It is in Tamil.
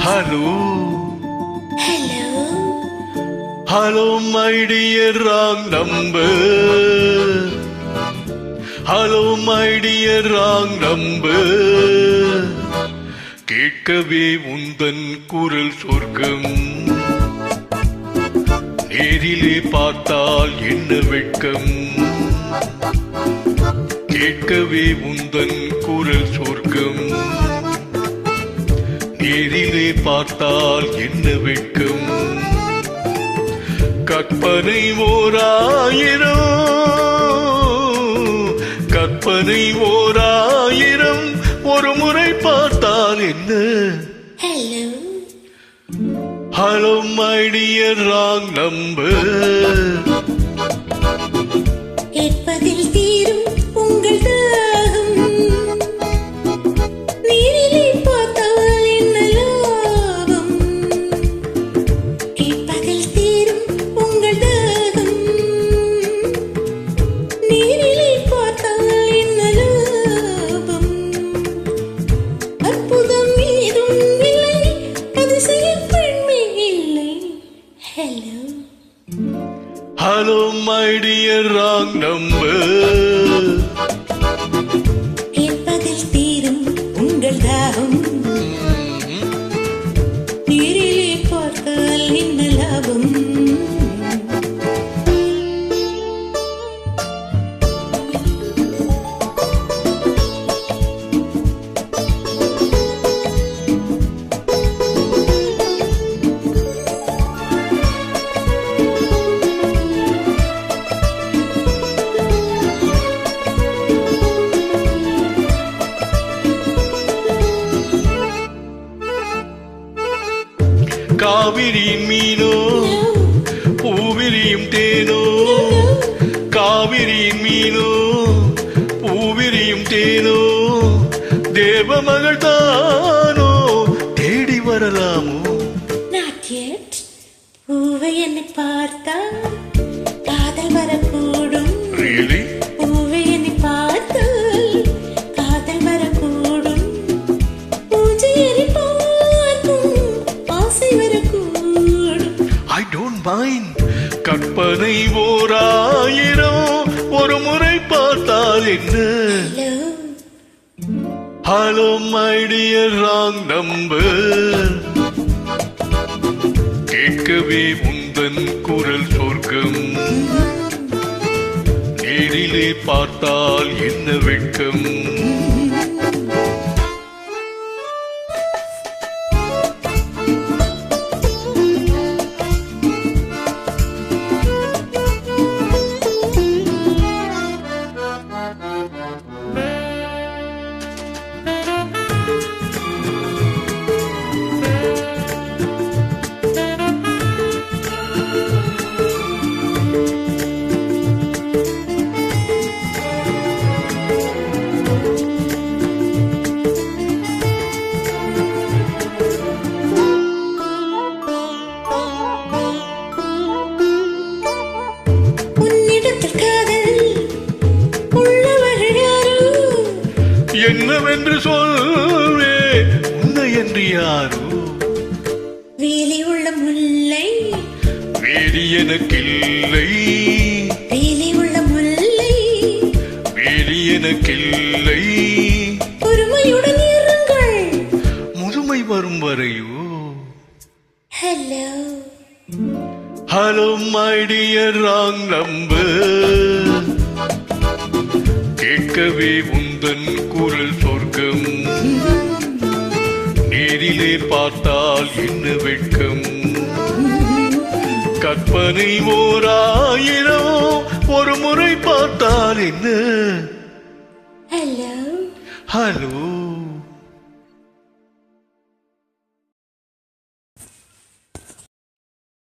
Hello. Hello. Hello, my dear wrong number. Hello, my dear wrong number. கேட்கவே உந்தன் குரல் சொர்க்கம். நேரிலே பார்த்தால் என்ன வெட்கம். கேட்கவே உந்தன் குரல் சொர்க்கம். நேரிலே பார்த்தால் என்ன வெட்கம். கற்பனை ஓராயிரம் ஒரு முறை பார்த்தால் என்ன. Hello. Hello, my dear wrong number. கேட்பதில் தீரும் உங்கள் தாகம். நேரிலே பார்த்தால் என்ன லாபம். கேட்பதில் தீரும் உங்கள் தாகம். நேரிலே பார்த்தால் என்ன லாபம். அற்புதம் ஏதும் இல்லை, அதிசயம் பெண்மை இல்லை. Hello. Hello, my dear wrong number. கேட்பதில் தீரும் உங்கள் தாகம். நேரிலே பார்த்தால் என்ன லாபம். காவிரியின் மீனோ பூவிரியும் தேனோ. காவிரியின் மீனோ பூவிரியும் தேனோ. தேவமகள் தானோ தேடி வரலாமோ. Not yet. பூவை என்னை பார்த்தால் காதல் வரக்கூடும். Really? பூவை என்னை பார்த்தால் காதல் வரக்கூடும். பூஜையரை பார்க்கும் ஆசை வரக்கூடும். I don't mind. கற்பனை ஓராயிரம் ஒரு முறை பார்த்தால் என்ன. Hello. Hello, my dear wrong number. கேட்கவே உந்தன் குரல் சொர்க்கம். நேரிலே பார்த்தால் என்ன வெட்கம். என்னவென்று சொல்வே உன்னை என்று யாரோ. வேலி உள்ள முல்லை வேலி எனக்கில்லை. வேலி உள்ள முல்லை வேலி எனக்கில்லை. பொறுமையுடன் இருங்கள் முதுமை வரும் வரையோ. Hello. Hello, my dear wrong number. கேட்கவே உந்தன் குரல் சொர்க்கம். நேரிலே பார்த்தால் என்ன வெட்கம். கற்பனை ஓராயிரம் ஒரு முறை பார்த்தால் என்ன. Hello. Hello.